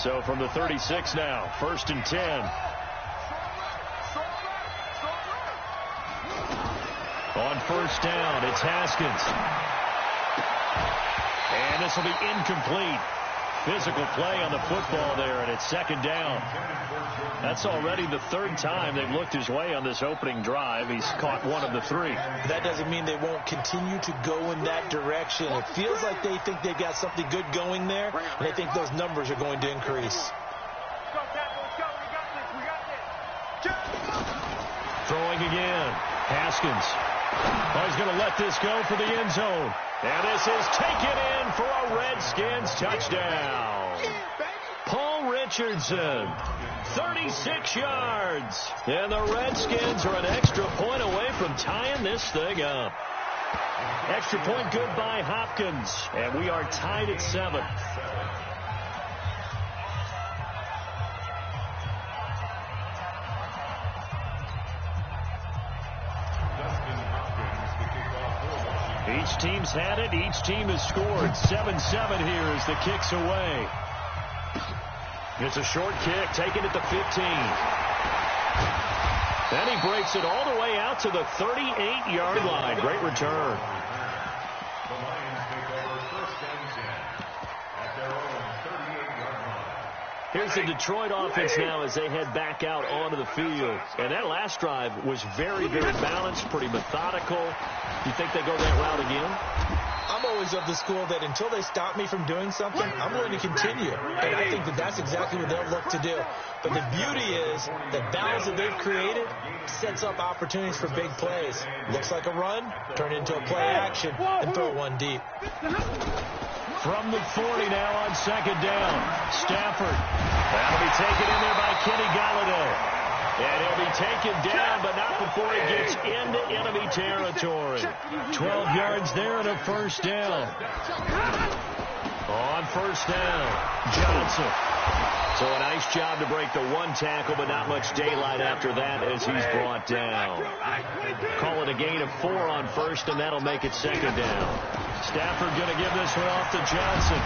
So from the 36 now, 1st and 10. On 1st down, it's Haskins. And this will be incomplete. Physical play on the football there, and it's 2nd down. That's already the 3rd time they've looked his way on this opening drive. He's caught 1 of the 3. That doesn't mean they won't continue to go in that direction. It feels like they think they've got something good going there, and they think those numbers are going to increase. Throwing again. Haskins. Oh, he's going to let this go for the end zone. And this is taken in for a Redskins touchdown. Paul Richardson, 36 yards. And the Redskins are an extra point away from tying this thing up. Extra point good by Hopkins. And we are tied at 7. Each team's had it. Each team has scored. 7-7 here as the kick's away. It's a short kick taken at the 15. Then he breaks it all the way out to the 38-yard line. Great return. The Lions take over 1st and 10 at their own 38-yard line. Here's the Detroit offense now as they head back out onto the field. And that last drive was very, very balanced, pretty methodical. You think they go that route again? I'm always of the school that until they stop me from doing something, I'm willing to continue. And I think that that's exactly what they'll look to do. But the beauty is the balance that they've created sets up opportunities for big plays. Looks like a run, turn into a play action, and throw one deep. From the 40 now on 2nd down. Stafford. That'll be taken in there by Kenny Golladay. And he'll be taken down, but not before he gets into enemy territory. 12 yards there and a 1st down. On 1st down, Johnson. So a nice job to break the 1 tackle, but not much daylight after that as he's brought down. Call it a gain of 4 on 1st, and that'll make it 2nd down. Stafford going to give this one off to Johnson.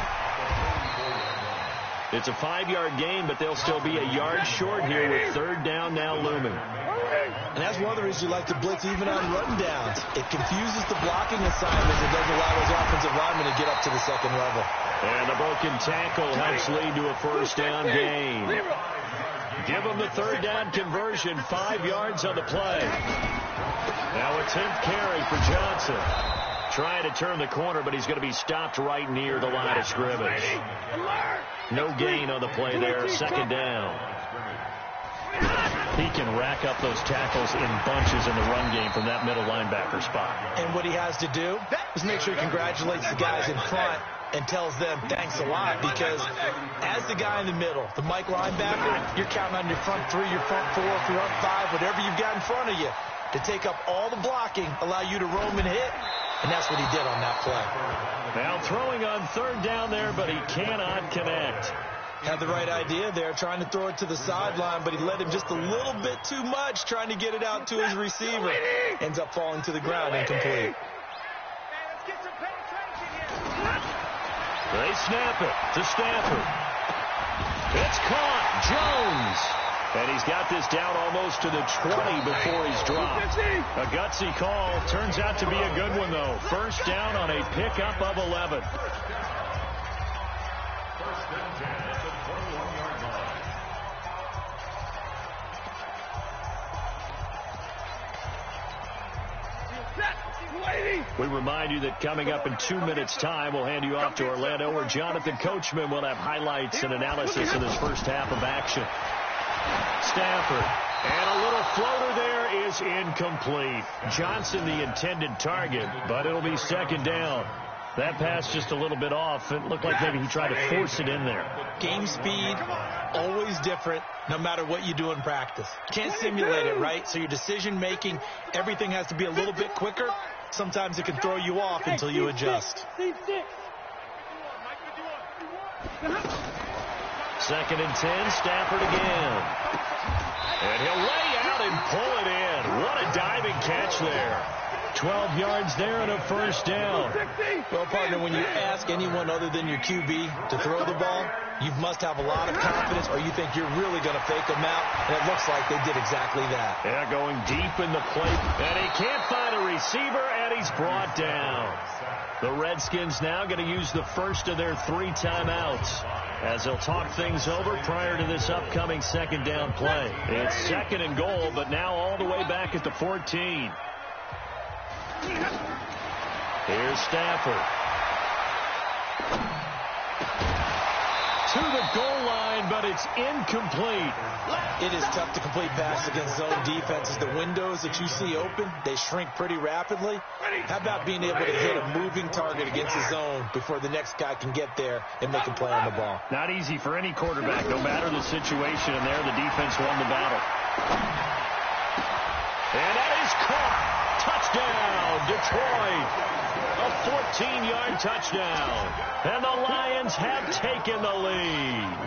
It's a 5-yard gain, but they'll still be a yard short here with 3rd down now looming. And that's one of the reasons you like to blitz even on run downs. It confuses the blocking assignments and doesn't allow those offensive linemen to get up to the 2nd level. And the broken tackle helps lead to a 1st down gain. Give them the 3rd down conversion, 5 yards on the play. Now a 10th carry for Johnson. Trying to turn the corner, but he's going to be stopped right near the line of scrimmage. No gain on the play there, 2nd down. He can rack up those tackles in bunches in the run game from that middle linebacker spot. And what he has to do is make sure he congratulates the guys in front and tells them thanks a lot, because as the guy in the middle, the Mike linebacker, you're counting on your front 3, your front 4, front 5, whatever you've got in front of you to take up all the blocking, allow you to roam and hit. And that's what he did on that play. Now throwing on 3rd down there, but he cannot connect. Had the right idea there, trying to throw it to the sideline, but he let him just a little bit too much, trying to get it out to his receiver. Ends up falling to the ground incomplete. They snap it to Stafford. It's caught. Jones. And he's got this down almost to the 20 before he's dropped. A gutsy call. Turns out to be a good one, though. 1st down on a pickup of 11. 1st and 10 at the 21-yard line. We remind you that coming up in 2 minutes' time, we'll hand you off to Orlando, where Jonathan Coachman will have highlights and analysis in this first half of action. Stafford, and a little floater there is incomplete. Johnson the intended target, but it'll be 2nd down. That pass just a little bit off. It looked like maybe he tried to force it in there. Game speed, always different, no matter what you do in practice. Can't simulate it, right? So your decision-making, everything has to be a little bit quicker. Sometimes it can throw you off until you adjust. 2nd and 10, Stafford again. And he'll lay out and pull it in. What a diving catch there. 12 yards there and a first down. Well, partner, when you ask anyone other than your QB to throw the ball, you must have a lot of confidence, or you think you're really going to fake them out, and it looks like they did exactly that. Yeah, going deep in the plate, and he can't find a receiver, and he's brought down. The Redskins now going to use the first of their 3 timeouts as they'll talk things over prior to this upcoming second down play. It's 2nd and goal, but now all the way back at the 14. Here's Stafford. To the goal line, but it's incomplete. It is tough to complete passes against zone defenses. The windows that you see open, they shrink pretty rapidly. How about being able to hit a moving target against the zone before the next guy can get there and make a play on the ball? Not easy for any quarterback, no matter the situation, and there the defense won the battle. And that is caught. Touchdown, Detroit. A 14-yard touchdown. And the Lions have taken the lead.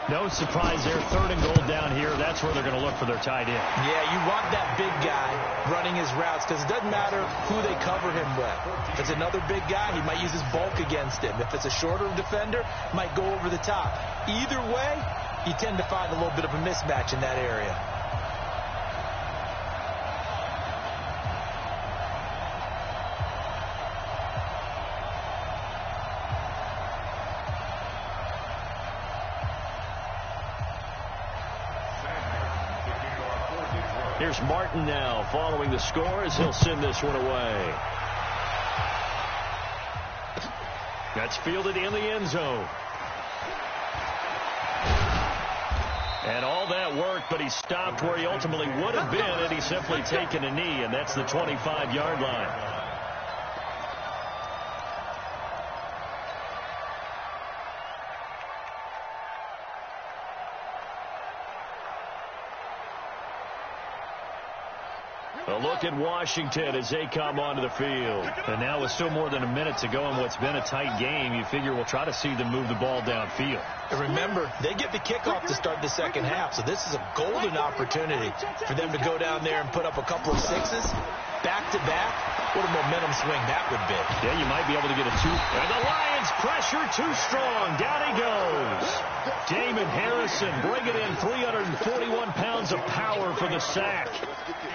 No surprise there. 3rd and goal down here. That's where they're going to look for their tight end. Yeah, you want that big guy running his routes because it doesn't matter who they cover him with. If it's another big guy, he might use his bulk against him. If it's a shorter defender, might go over the top. Either way, you tend to find a little bit of a mismatch in that area. Here's Martin now following the score as he'll send this one away. That's fielded in the end zone. And all that work, but he stopped where he ultimately would have been had he simply taken a knee, and that's the 25-yard line. A look at Washington as they come onto the field. And now with still more than a minute to go in what's been a tight game, you figure we'll try to see them move the ball downfield. And remember, they get the kickoff to start the second half, so this is a golden opportunity for them to go down there and put up a couple of sixes back-to-back. What a momentum swing that would be. Yeah, you might be able to get a 2. And the Lions pressure too strong. Down he goes. Damon Harrison bringing in 341 pounds of power for the sack.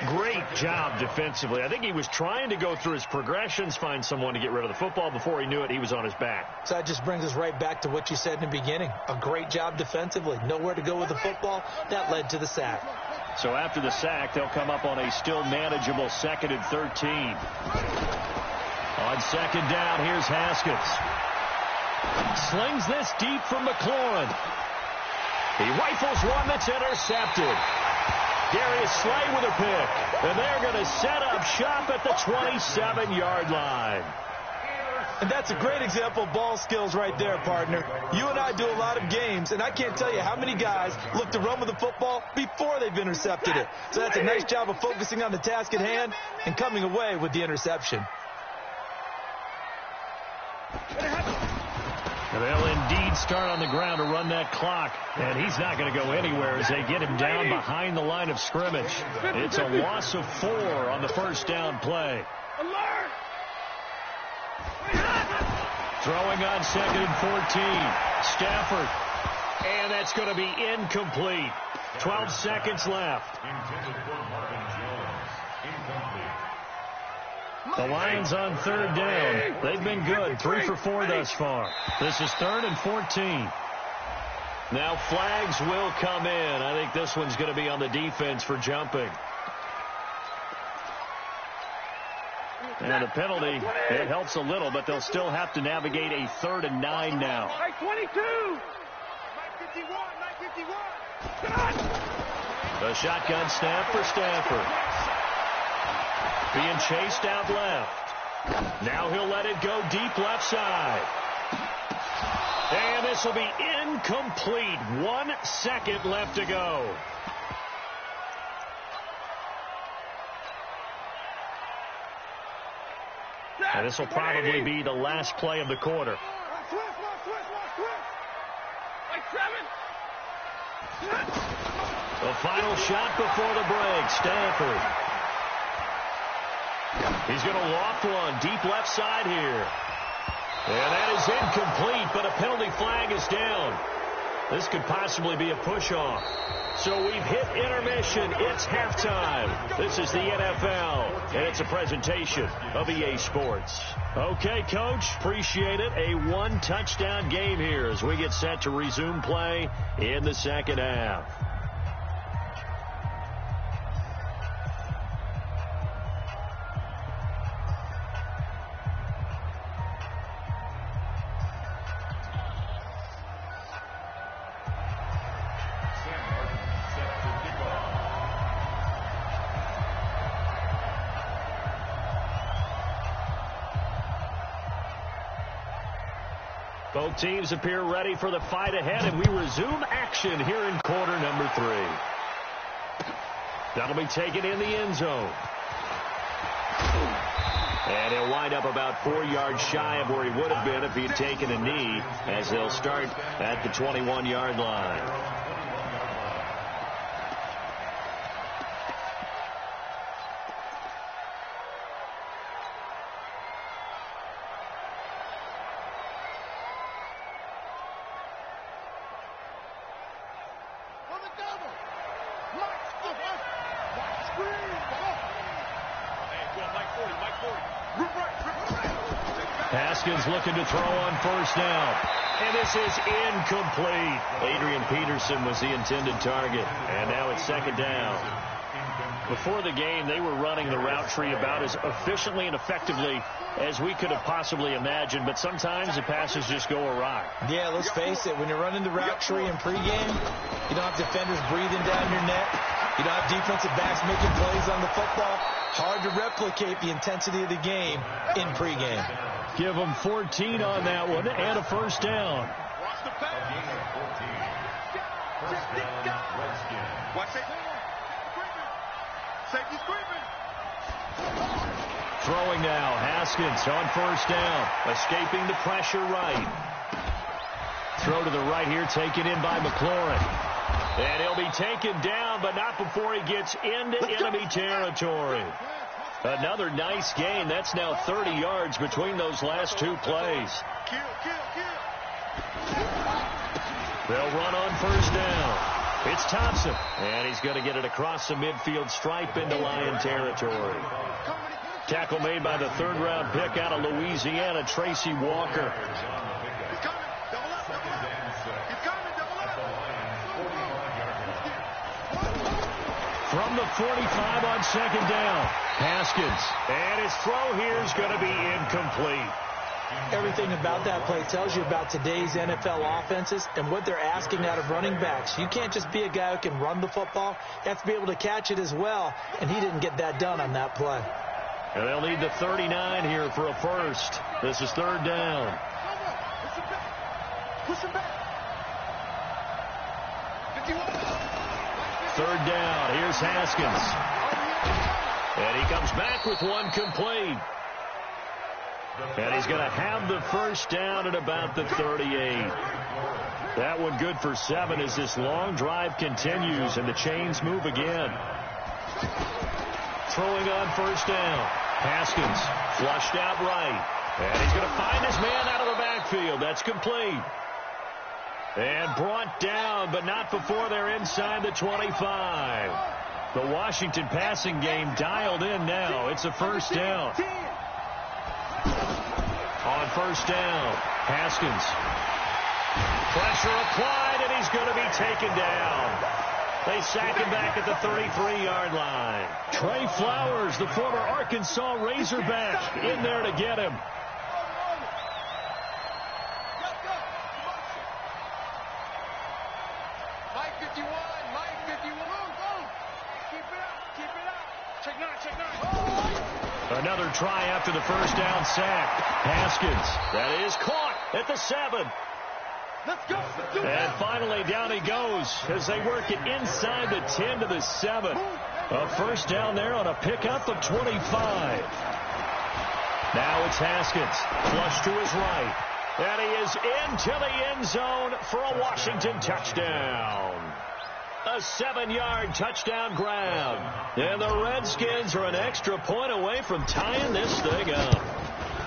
Great job defensively. I think he was trying to go through his progressions, find someone to get rid of the football. Before he knew it, he was on his back. So that just brings us right back to what you said in the beginning. A great job defensively. Nowhere to go with the football. That led to the sack. So after the sack, they'll come up on a still manageable 2nd and 13. On 2nd down, here's Haskins. Slings this deep from McLaurin. He rifles one that's intercepted. Darius Slay with a pick. And they're going to set up shop at the 27-yard line. And that's a great example of ball skills right there, partner. You and I do a lot of games, and I can't tell you how many guys look to run with the football before they've intercepted it. So that's a nice job of focusing on the task at hand and coming away with the interception. They'll indeed start on the ground to run that clock, and he's not going to go anywhere as they get him down behind the line of scrimmage. It's a loss of 4 on the first down play. Throwing on 2nd and 14. Stafford. And that's going to be incomplete. 12 seconds left. The Lions on 3rd down. They've been good. 3 for 4 thus far. This is 3rd and 14. Now flags will come in. I think this one's going to be on the defense for jumping. And the penalty, it helps a little, but they'll still have to navigate a 3rd and 9 now. 22. The shotgun snap for Stafford. Being chased out left. Now he'll let it go deep left side. And this will be incomplete. 1 second left to go. And this will probably be the last play of the quarter. The final shot before the break. Stafford. He's going to loft one deep left side here. And that is incomplete, but a penalty flag is down. This could possibly be a push-off. So we've hit intermission. It's halftime. This is the NFL, and it's a presentation of EA Sports. Okay, Coach, appreciate it. A one-touchdown game here as we get set to resume play in the second half. Both teams appear ready for the fight ahead, and we resume action here in quarter number 3. That'll be taken in the end zone. And he'll wind up about 4 yards shy of where he would have been if he had taken a knee, as they'll start at the 21-yard line. Haskins looking to throw on first down. And this is incomplete. Adrian Peterson was the intended target. And now it's second down. Before the game, they were running the route tree about as efficiently and effectively as we could have possibly imagined. But sometimes the passes just go awry. Yeah, let's face it. When you're running the route tree in pregame, you don't have defenders breathing down your neck. You don't have defensive backs making plays on the football. Hard to replicate the intensity of the game in pregame. Give them 14 on that one and a first down. Throwing now, Haskins on first down, escaping the pressure right. Throw to the right here, taken in by McLaurin. And he'll be taken down, but not before he gets into enemy territory. Another nice gain. That's now 30 yards between those last two plays. They'll run on first down. It's Thompson, and he's going to get it across the midfield stripe into Lion territory. Tackle made by the third-round pick out of Louisiana, Tracy Walker. From the 45 on second down, Haskins. And his throw here is going to be incomplete. Everything about that play tells you about today's NFL offenses and what they're asking out of running backs. You can't just be a guy who can run the football. You have to be able to catch it as well, and he didn't get that done on that play. And they'll need the 39 here for a first. This is third down. Third down. Here's Haskins. And he comes back with one complete. And he's going to have the first down at about the 38. That one good for 7 as this long drive continues and the chains move again. Throwing on first down. Haskins flushed out right. And he's going to find his man out of the backfield. That's complete. And brought down, but not before they're inside the 25. The Washington passing game dialed in now. It's a first down. On first down, Haskins. Pressure applied, and he's going to be taken down. They sack him back at the 33-yard line. Trey Flowers, the former Arkansas Razorback, in there to get him. Another try after the first down sack. Haskins, that is caught at the 7. Let's go. And finally down he goes as they work it inside the 10 to the 7. A first down there on a pickup of 25. Now it's Haskins, flush to his right. And he is into the end zone for a Washington touchdown. A 7-yard touchdown grab. And the Redskins are an extra point away from tying this thing up.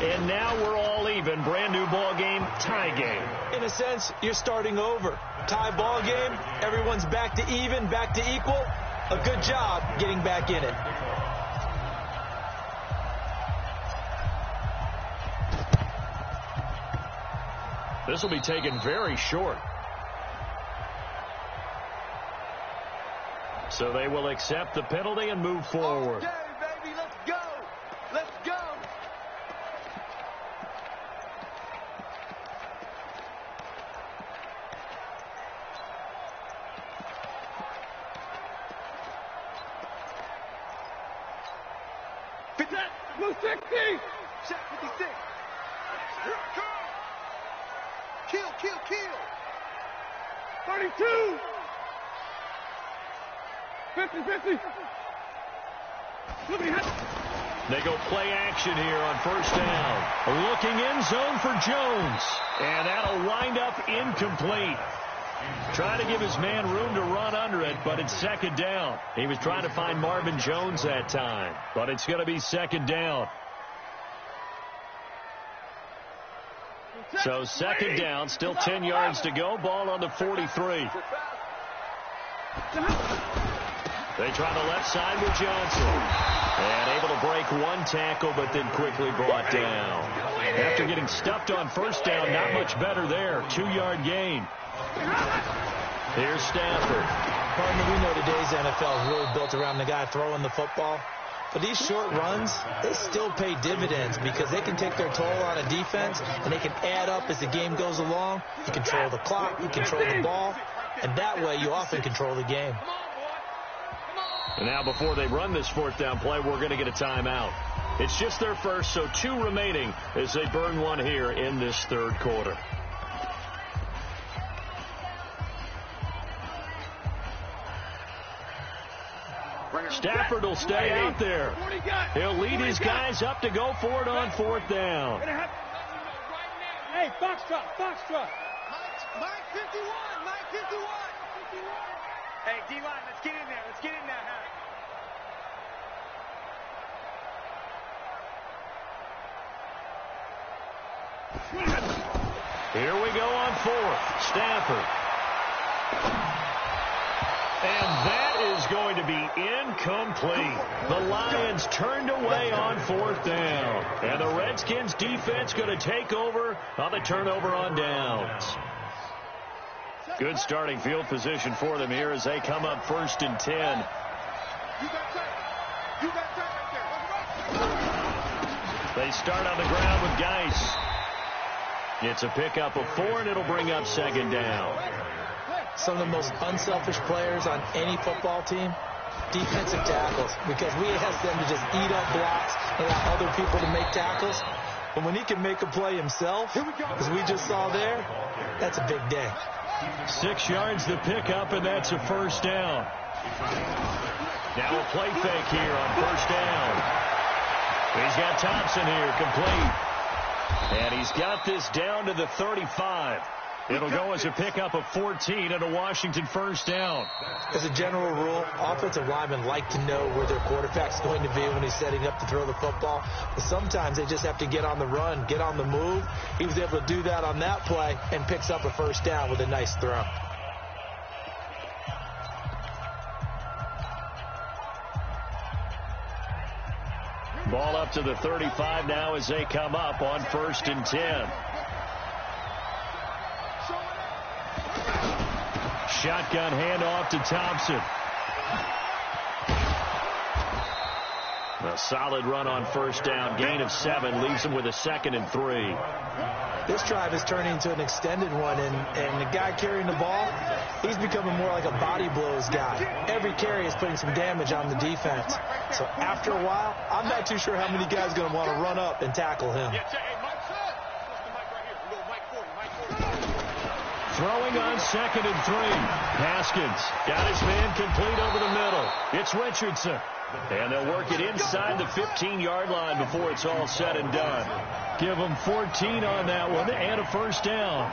And now we're all even. Brand new ball game, tie game. In a sense, you're starting over. Tie ball game, everyone's back to even, back to equal. A good job getting back in it. This will be taken very short. So they will accept the penalty and move forward. Okay, baby, let's go. Let's go. Blue 60. Shot 56. Here it comes. Kill, kill, kill. 32. 50. They go play action here on first down. Looking end zone for Jones. And that'll wind up incomplete. Trying to give his man room to run under it, but it's second down. He was trying to find Marvin Jones that time, but it's going to be second down. So second down, still 10 yards to go. Ball on the 43. They try the left side with Johnson. And able to break one tackle, but then quickly brought down. After getting stuffed on first down, not much better there. 2-yard gain. Here's Stafford. Partner, we know today's NFL is really built around the guy throwing the football. But these short runs, they still pay dividends because they can take their toll on a defense, and they can add up as the game goes along. You control the clock, you control the ball, and that way you often control the game. And now before they run this fourth down play, we're going to get a timeout. It's just their first, so 2 remaining as they burn one here in this third quarter. Stafford will stay out there. He'll lead his guys up to go for it on fourth down. Hey, Foxtrot. Mike 51. Hey, D-line, let's get in there. Here we go on fourth. Stafford. And that is going to be incomplete. The Lions turned away on fourth down. And the Redskins defense going to take over on the turnover on downs. Good starting field position for them here as they come up first and 10. They start on the ground with Geis. It's a pickup of 4, and it'll bring up second down. Some of the most unselfish players on any football team, defensive tackles, because we ask them to just eat up blocks and allow other people to make tackles. But when he can make a play himself, as we just saw there, that's a big day. 6 yards the pickup, and that's a first down. Now a play fake here on first down. He's got Thompson here, complete. And he's got this down to the 35. It'll go as a pickup of 14 and a Washington first down. As a general rule, offensive linemen like to know where their quarterback's going to be when he's setting up to throw the football. But sometimes they just have to get on the run, get on the move. He was able to do that on that play and picks up a first down with a nice throw. Ball up to the 35 now as they come up on first and 10. Shotgun handoff to Thompson. A solid run on first down. Gain of 7 leaves him with a 2nd and 3. This drive is turning into an extended one, and the guy carrying the ball, he's becoming more like a body blows guy. Every carry is putting some damage on the defense. So after a while, I'm not too sure how many guys are going to want to run up and tackle him. Throwing on 2nd and 3. Haskins got his man complete over the middle. It's Richardson. And they'll work it inside the 15-yard line before it's all said and done. Give them 14 on that one and a first down.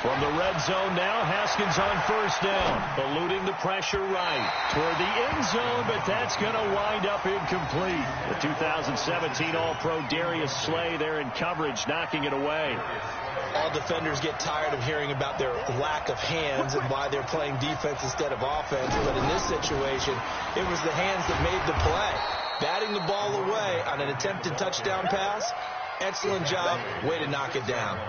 From the red zone now, Haskins on first down, eluding the pressure right toward the end zone, but that's going to wind up incomplete. The 2017 All-Pro Darius Slay there in coverage, knocking it away. All defenders get tired of hearing about their lack of hands and why they're playing defense instead of offense, but in this situation, it was the hands that made the play. Batting the ball away on an attempted touchdown pass, excellent job, way to knock it down.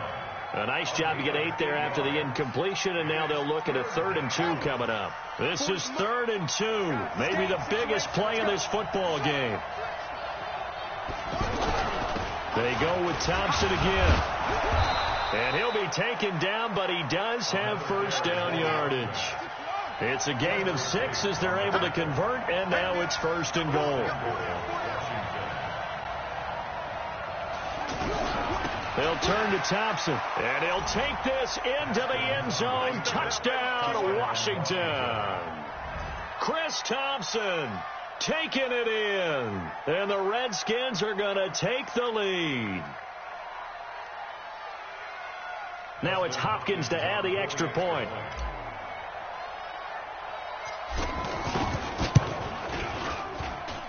A nice job to get 8 there after the incompletion, and now they'll look at a 3rd and 2 coming up. This is 3rd and 2, maybe the biggest play in this football game. They go with Thompson again. And he'll be taken down, but he does have first down yardage. It's a gain of 6 as they're able to convert, and now it's 1st and goal. They'll turn to Thompson, and he'll take this into the end zone. Touchdown, Washington. Chris Thompson taking it in, and the Redskins are going to take the lead. Now it's Hopkins to add the extra point.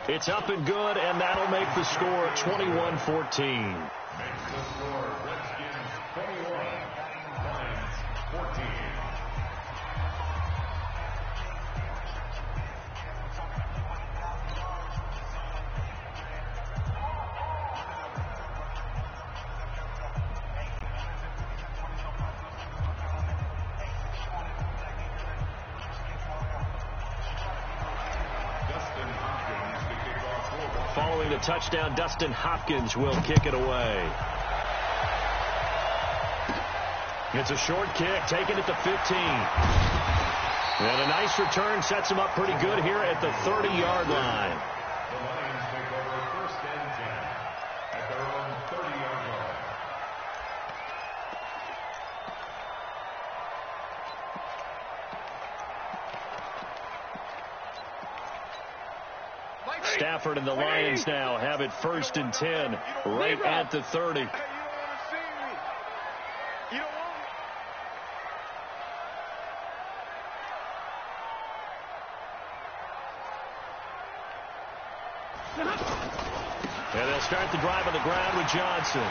It's up and good, and that'll make the score 21-14. Makes the score Redskins 21, Lions 14. Following the touchdown, Dustin Hopkins will kick it away. It's a short kick, taken at the 15. And a nice return sets him up pretty good here at the 30-yard line. The Lions take over 1st and 10 at their own 30-yard line. Stafford and the Lions now have it 1st and 10 right at the 30. And they'll start the drive on the ground with Johnson.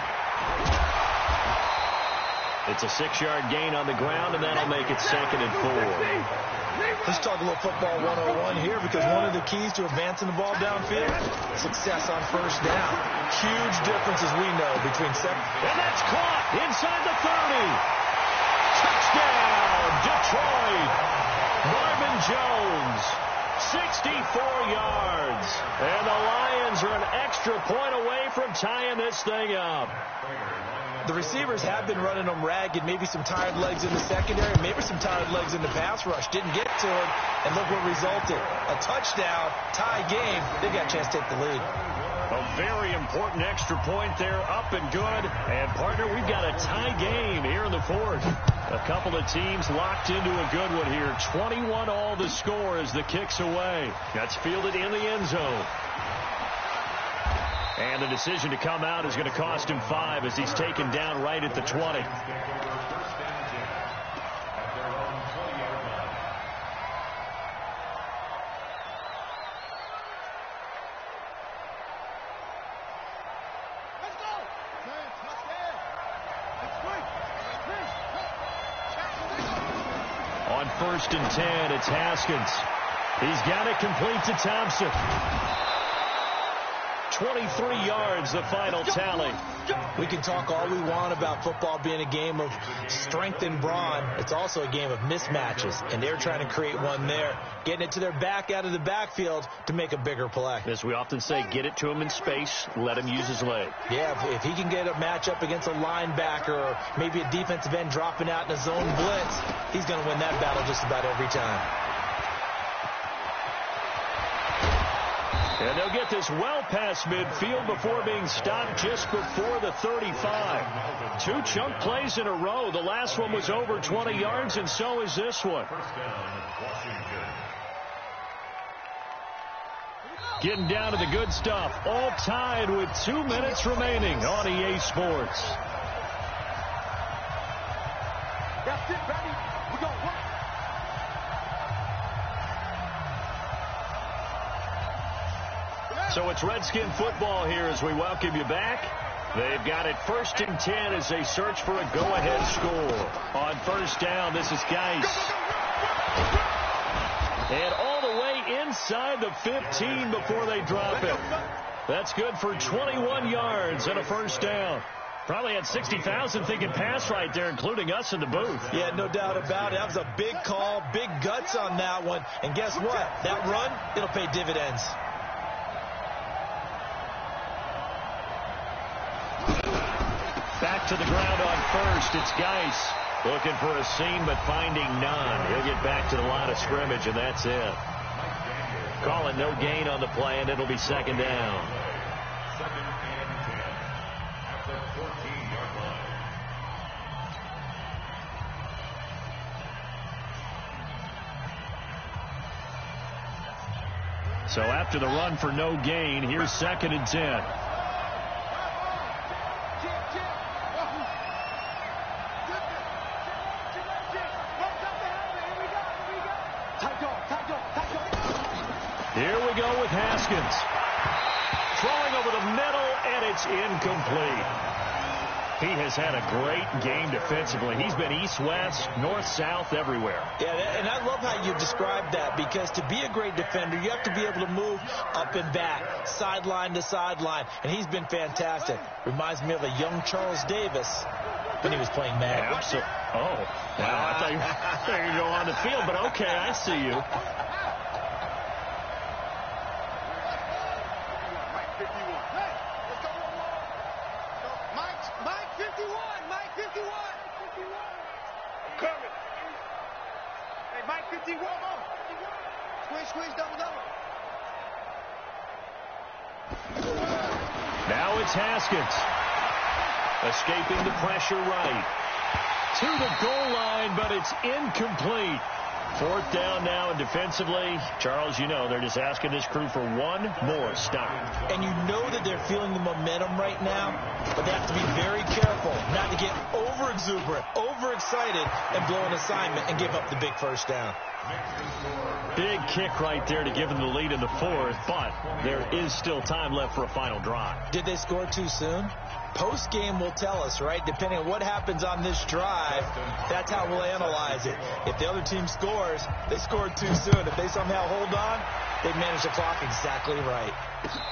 It's a 6-yard gain on the ground, and that'll make it 2nd and 4. Let's talk a little football 101 here, because one of the keys to advancing the ball downfield, success on first down. Huge difference, as we know, between second. And that's caught inside the 30. Touchdown, Detroit. Marvin Jones, 64 yards. And the Lions are an extra point away from tying this thing up. The receivers have been running them ragged. Maybe some tired legs in the secondary, maybe some tired legs in the pass rush. Didn't get to it, and look what resulted. A touchdown, tie game. They got a chance to take the lead. A very important extra point there, up and good. And, partner, we've got a tie game here in the 4th. A couple of teams locked into a good one here. 21 all the score as the kick's away. That's fielded in the end zone. And the decision to come out is going to cost him 5 as he's taken down right at the 20. On 1st and 10, it's Haskins. He's got it complete to Thompson. 23 yards, the final tally. We can talk all we want about football being a game of strength and brawn. It's also a game of mismatches, and they're trying to create one there, getting it to their back out of the backfield to make a bigger play. As we often say, get it to him in space, let him use his leg. Yeah, if he can get a matchup against a linebacker or maybe a defensive end dropping out in a zone blitz, he's going to win that battle just about every time. And they'll get this well past midfield before being stopped just before the 35. 2 chunk plays in a row. The last one was over 20 yards, and so is this one. Getting down to the good stuff. All tied with 2 minutes remaining on EA Sports. That's it. Ready? We go. Work. So it's Redskin football here as we welcome you back. They've got it 1st and 10 as they search for a go-ahead score. On first down, this is Geis. And all the way inside the 15 before they drop it. That's good for 21 yards and a first down. Probably had 60,000 thinking pass right there, including us in the booth. Yeah, no doubt about it. That was a big call, big guts on that one. And guess what? That run, it'll pay dividends. Back to the ground on first. It's Geis looking for a seam, but finding none. He'll get back to the line of scrimmage, and that's it. Calling no gain on the play, and it'll be 2nd down. 2nd and 10 at the 14-yard line. So after the run for no gain, here's 2nd and 10. Here we go with Haskins. Throwing over the middle, and it's incomplete. He has had a great game defensively. He's been east-west, north-south, everywhere. Yeah, and I love how you described that, because to be a great defender, you have to be able to move up and back, sideline to sideline, and he's been fantastic. Reminds me of a young Charles Davis when he was playing Madden. Absolutely. Oh, wow. I thought you were going to go on the field, but okay, I see you. Now it's Haskins. Escaping the pressure right. To the goal line, but it's incomplete. 4th down now, and defensively, Charles, you know, they're just asking this crew for one more stop. And you know that they're feeling the momentum right now, but they have to be very careful not to get over-exuberant, overexcited, and blow an assignment and give up the big first down. Big kick right there to give them the lead in the 4th, but there is still time left for a final drive. Did they score too soon? Post-game will tell us, right? Depending on what happens on this drive, that's how we'll analyze it. If the other team scores, they scored too soon. If they somehow hold on, they manage the clock exactly right.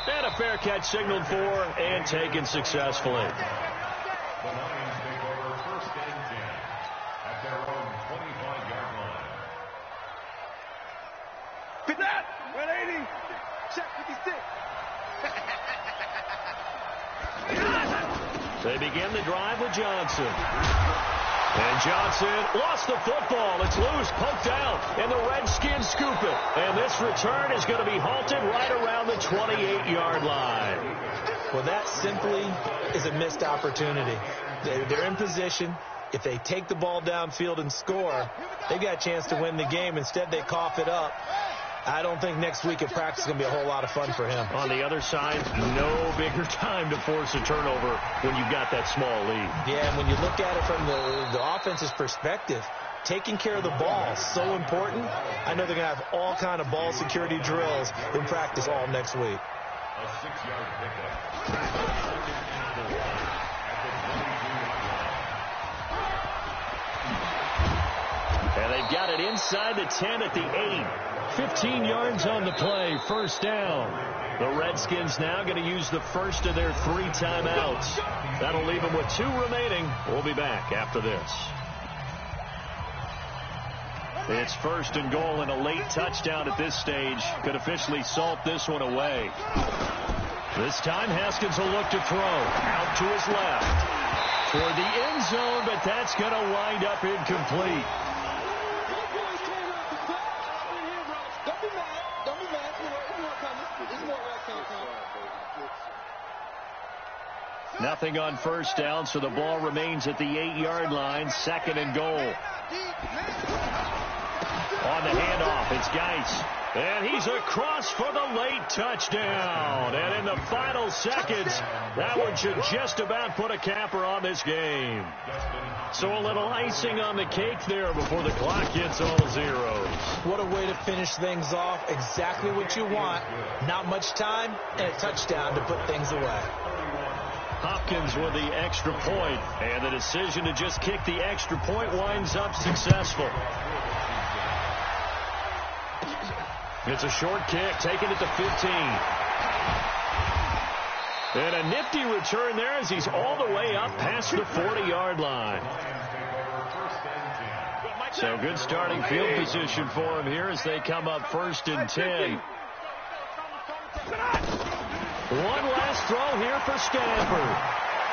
And a fair catch signaled for and taken successfully. The Lions take over 1st and 10 at their own 25-yard line. Fit that! 180. Check 56. They begin the drive with Johnson. And Johnson lost the football. It's loose, poked out, and the Redskins scoop it. And this return is going to be halted right around the 28-yard line. Well, that simply is a missed opportunity. They're in position. If they take the ball downfield and score, they've got a chance to win the game. Instead, they cough it up. I don't think next week at practice is going to be a whole lot of fun for him. On the other side, no bigger time to force a turnover when you've got that small lead. Yeah, and when you look at it from the offense's perspective, taking care of the ball is so important. I know they're going to have all kind of ball security drills in practice all next week. A 6-yard pickup. And they've got it inside the 10 at the 8. 15 yards on the play, first down. The Redskins now going to use the first of their 3 timeouts. That'll leave them with 2 remaining. We'll be back after this. It's 1st and goal, and a late touchdown at this stage could officially salt this one away. This time Haskins will look to throw out to his left toward the end zone, but that's going to wind up incomplete. Nothing on first down, so the ball remains at the 8-yard line, 2nd and goal. On the handoff, it's Geis. And he's across for the late touchdown. And in the final seconds, that one should just about put a capper on this game. So a little icing on the cake there before the clock hits all zeros. What a way to finish things off. Exactly what you want. Not much time and a touchdown to put things away. Hopkins with the extra point, and the decision to just kick the extra point winds up successful. It's a short kick, taking it to 15. And a nifty return there as he's all the way up past the 40-yard line. So good starting field position for him here as they come up 1st and 10. One last throw here for Stanford.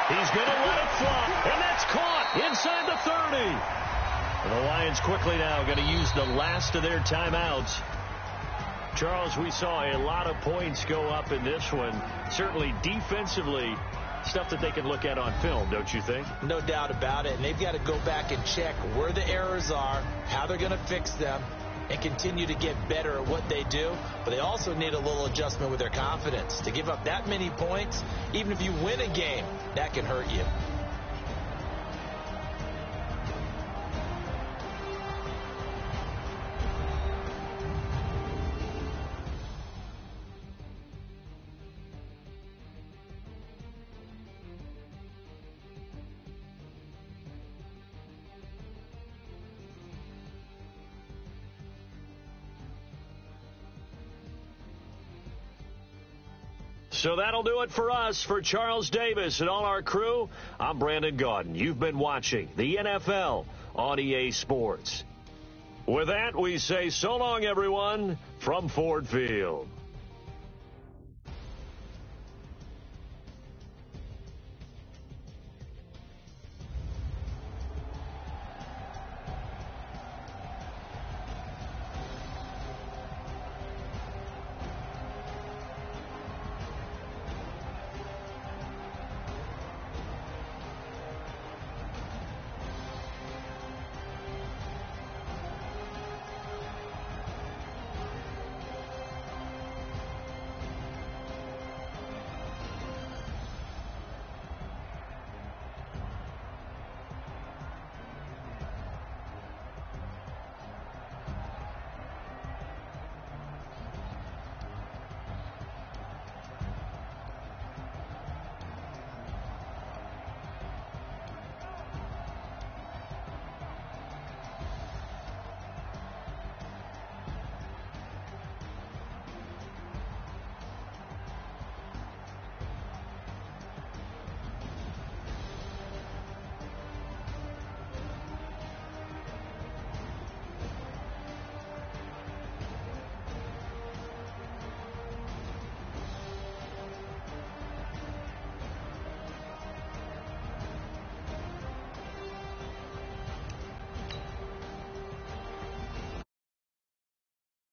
He's going to let it fly, and that's caught inside the 30. And the Lions quickly now going to use the last of their timeouts. Charles, we saw a lot of points go up in this one. Certainly defensively, stuff that they can look at on film, don't you think? No doubt about it. And they've got to go back and check where the errors are, how they're going to fix them, and continue to get better at what they do. But they also need a little adjustment with their confidence. To give up that many points, even if you win a game, that can hurt you. So that'll do it for us. For Charles Davis and all our crew, I'm Brandon Gaudin. You've been watching the NFL on EA Sports. With that, we say so long, everyone, from Ford Field.